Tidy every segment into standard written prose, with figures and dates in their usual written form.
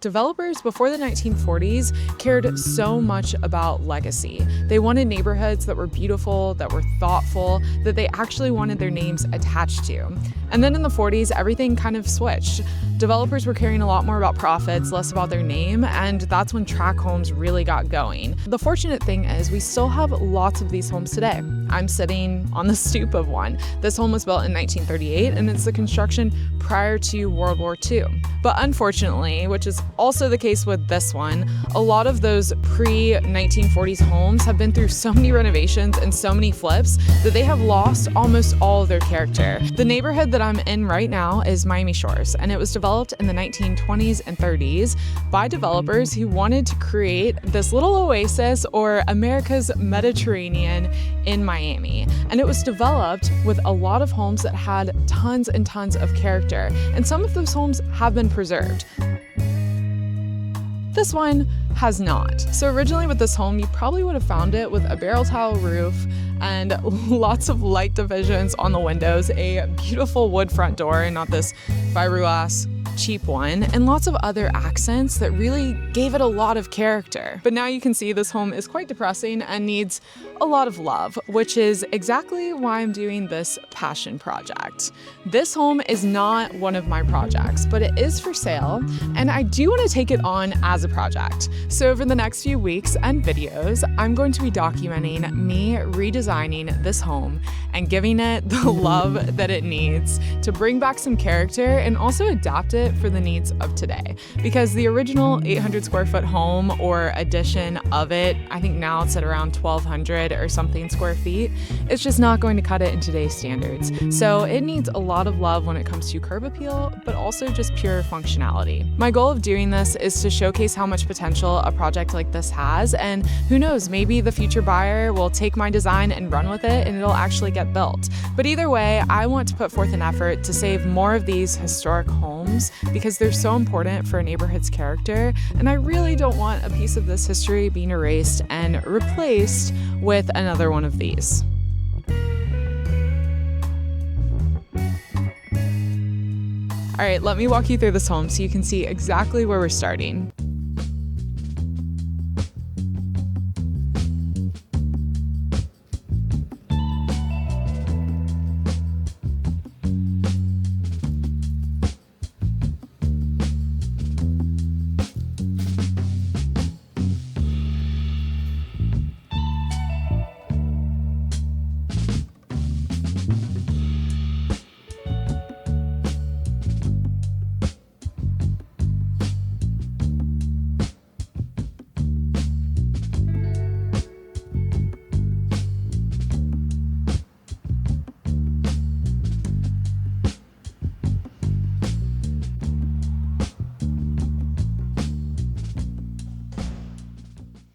Developers before the 1940s cared so much about legacy. They wanted neighborhoods that were beautiful, that were thoughtful, that they actually wanted their names attached to. And then in the 40s, everything kind of switched. Developers were caring a lot more about profits, less about their name, and that's when tract homes really got going. The fortunate thing is we still have lots of these homes today. I'm sitting on the stoop of one. This home was built in 1938, and it's the construction prior to World War II. But unfortunately, which is also the case with this one, a lot of those pre-1940s homes have been through so many renovations and so many flips that they have lost almost all of their character. The neighborhood that I'm in right now is Miami Shores, and it was developed in the 1920s and 30s by developers who wanted to create this little oasis, or America's Mediterranean, in Miami. And it was developed with a lot of homes that had tons and tons of character, and some of those homes have been preserved. This one has not. So originally with this home, you probably would have found it with a barrel tile roof and lots of light divisions on the windows, a beautiful wood front door, not this fiberglass cheap one, and lots of other accents that really gave it a lot of character. But now you can see this home is quite depressing and needs a lot of love, which is exactly why I'm doing this passion project. This home is not one of my projects, but it is for sale, and I do want to take it on as a project. So over the next few weeks and videos, I'm going to be documenting me redesigning this home and giving it the love that it needs to bring back some character and also adapt it for the needs of today. Because the original 800 square foot home or addition of it, I think now it's at around 1,200 or something square feet, it's just not going to cut it in today's standards. So it needs a lot of love when it comes to curb appeal, but also just pure functionality. My goal of doing this is to showcase how much potential a project like this has, and who knows, maybe the future buyer will take my design and run with it and it'll actually get built. But either way, I want to put forth an effort to save more of these historic homes because they're so important for a neighborhood's character, and I really don't want a piece of this history being erased and replaced with another one of these. All right, let me walk you through this home so you can see exactly where we're starting.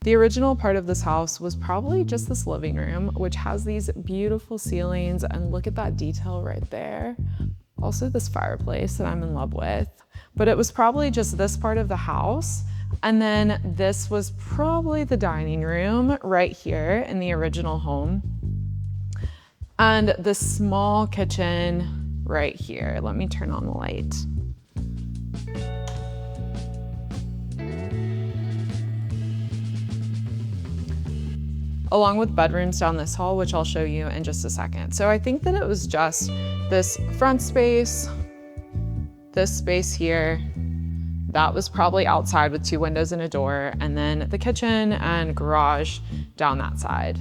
The original part of this house was probably just this living room, which has these beautiful ceilings, and look at that detail right there. Also this fireplace that I'm in love with, but it was probably just this part of the house. And then this was probably the dining room right here in the original home. And the small kitchen right here. Let me turn on the light. Along with bedrooms down this hall, which I'll show you in just a second. So I think that it was just this front space, this space here, that was probably outside with 2 windows and a door, and then the kitchen and garage down that side.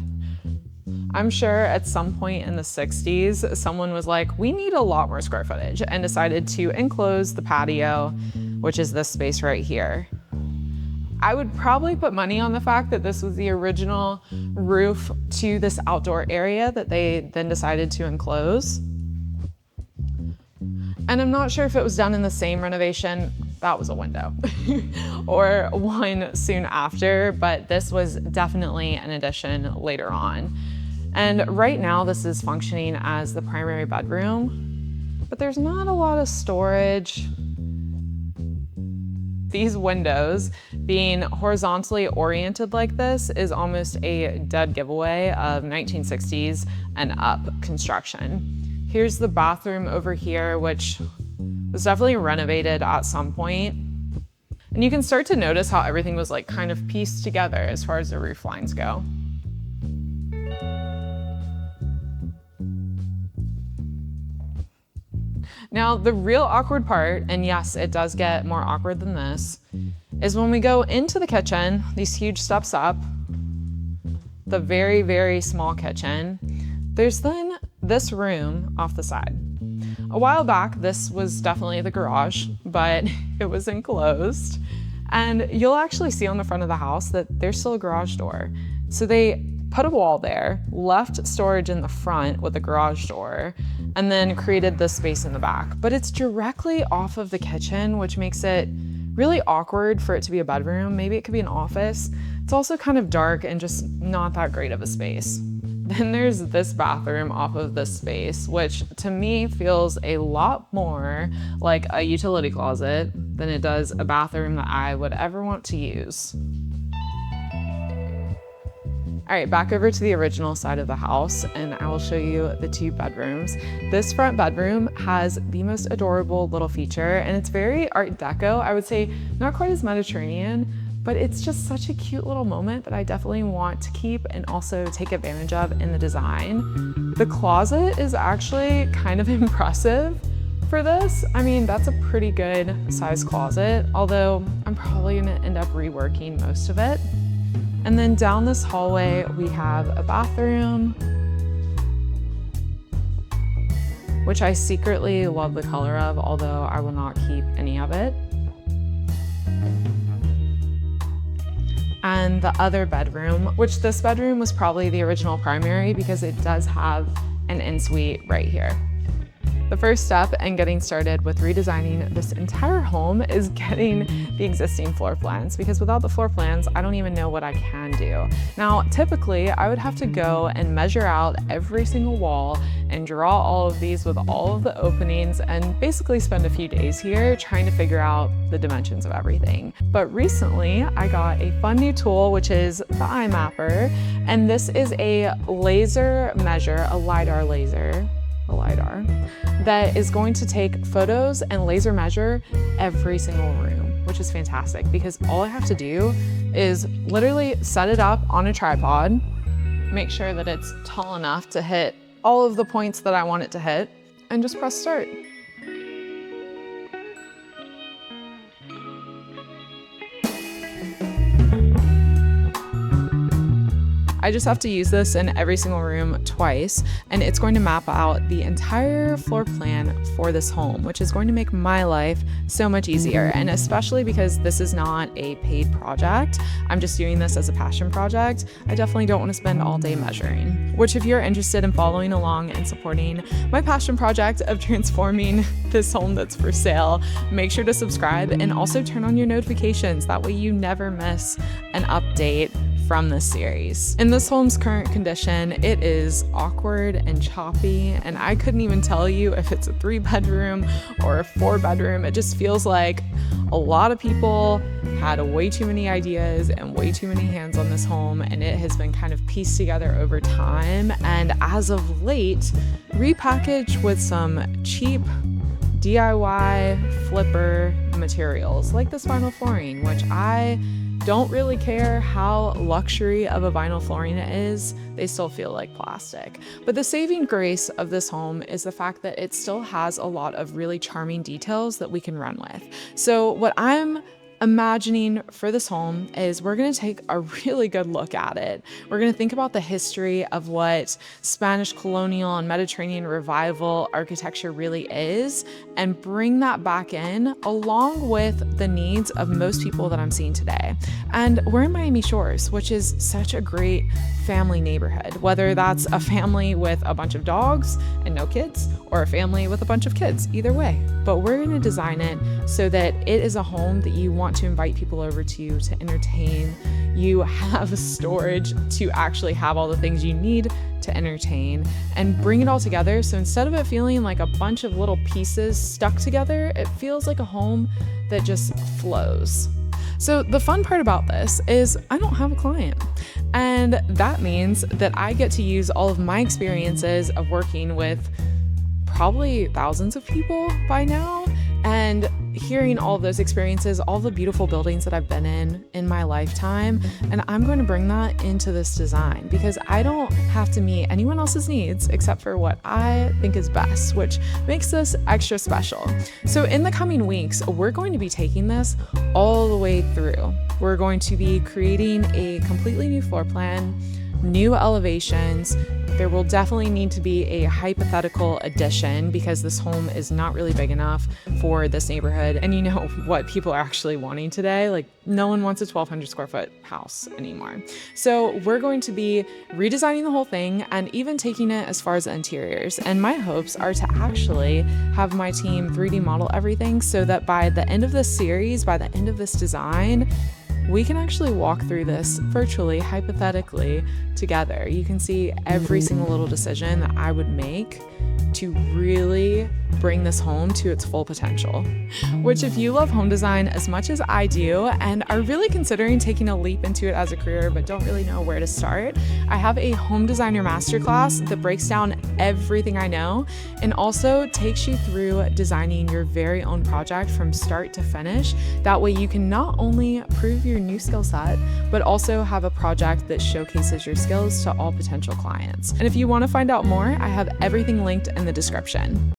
I'm sure at some point in the 60s, someone was like, we need a lot more square footage, and decided to enclose the patio, which is this space right here. I would probably put money on the fact that this was the original roof to this outdoor area that they then decided to enclose. And I'm not sure if it was done in the same renovation, that was a window, or one soon after, but this was definitely an addition later on. And right now this is functioning as the primary bedroom, but there's not a lot of storage. These windows being horizontally oriented like this is almost a dead giveaway of 1960s and up construction. Here's the bathroom over here, which was definitely renovated at some point. And you can start to notice how everything was like kind of pieced together as far as the roof lines go. Now, the real awkward part, and yes, it does get more awkward than this, is when we go into the kitchen, these huge steps up, the very, very small kitchen, there's then this room off the side. A while back, this was definitely the garage, but it was enclosed. And you'll actually see on the front of the house that there's still a garage door. So they put a wall there, left storage in the front with a garage door, and then created this space in the back. But it's directly off of the kitchen, which makes it really awkward for it to be a bedroom. Maybe it could be an office. It's also kind of dark and just not that great of a space. Then there's this bathroom off of this space, which to me feels a lot more like a utility closet than it does a bathroom that I would ever want to use. All right, back over to the original side of the house, and I will show you the 2 bedrooms. This front bedroom has the most adorable little feature, and it's very Art Deco. I would say not quite as Mediterranean, but it's just such a cute little moment that I definitely want to keep and also take advantage of in the design. The closet is actually kind of impressive for this. I mean, that's a pretty good size closet, although I'm probably gonna end up reworking most of it. And then down this hallway, we have a bathroom, which I secretly love the color of, although I will not keep any of it. And the other bedroom, which this bedroom was probably the original primary because it does have an ensuite right here. The first step in getting started with redesigning this entire home is getting the existing floor plans, because without the floor plans, I don't even know what I can do. Now, typically, I would have to go and measure out every single wall and draw all of these with all of the openings and basically spend a few days here trying to figure out the dimensions of everything. But recently, I got a fun new tool, which is the iMapper, and this is a laser measure, a LiDAR laser, that is going to take photos and laser measure every single room, which is fantastic because all I have to do is literally set it up on a tripod, make sure that it's tall enough to hit all of the points that I want it to hit, and just press start. I just have to use this in every single room twice, and it's going to map out the entire floor plan for this home, which is going to make my life so much easier. And especially because this is not a paid project, I'm just doing this as a passion project, I definitely don't want to spend all day measuring. Which, if you're interested in following along and supporting my passion project of transforming this home that's for sale, make sure to subscribe and also turn on your notifications. That way you never miss an update from this series. In this home's current condition, it is awkward and choppy, and I couldn't even tell you if it's a 3-bedroom or a 4-bedroom. It just feels like a lot of people had way too many ideas and way too many hands on this home, and it has been kind of pieced together over time, and as of late, repackaged with some cheap DIY flipper materials like this vinyl flooring, which I don't really care how luxury of a vinyl flooring it is, they still feel like plastic. But the saving grace of this home is the fact that it still has a lot of really charming details that we can run with. So what I'm imagining for this home is we're going to take a really good look at it. We're going to think about the history of what Spanish colonial and Mediterranean revival architecture really is and bring that back in along with the needs of most people that I'm seeing today. And we're in Miami Shores, which is such a great family neighborhood, whether that's a family with a bunch of dogs and no kids or a family with a bunch of kids, either way. But we're going to design it so that it is a home that you want to invite people over to entertain. You have storage to actually have all the things you need to entertain and bring it all together. So instead of it feeling like a bunch of little pieces stuck together, it feels like a home that just flows. So the fun part about this is I don't have a client, and that means that I get to use all of my experiences of working with probably thousands of people by now and hearing all of those experiences, all the beautiful buildings that I've been in my lifetime, and I'm going to bring that into this design because I don't have to meet anyone else's needs except for what I think is best, which makes this extra special. So in the coming weeks, we're going to be taking this all the way through. We're going to be creating a completely new floor plan, new elevations. There will definitely need to be a hypothetical addition because this home is not really big enough for this neighborhood. And you know what people are actually wanting today? Like, no one wants a 1,200 square foot house anymore. So we're going to be redesigning the whole thing and even taking it as far as the interiors. And my hopes are to actually have my team 3D model everything so that by the end of this series, by the end of this design, we can actually walk through this virtually, hypothetically, together. You can see every single little decision that I would make to really bring this home to its full potential. Which, if you love home design as much as I do and are really considering taking a leap into it as a career but don't really know where to start, I have a home designer masterclass that breaks down everything I know and also takes you through designing your very own project from start to finish. That way you can not only prove your new skill set, but also have a project that showcases your skills to all potential clients. And if you want to find out more, I have everything linked in the description.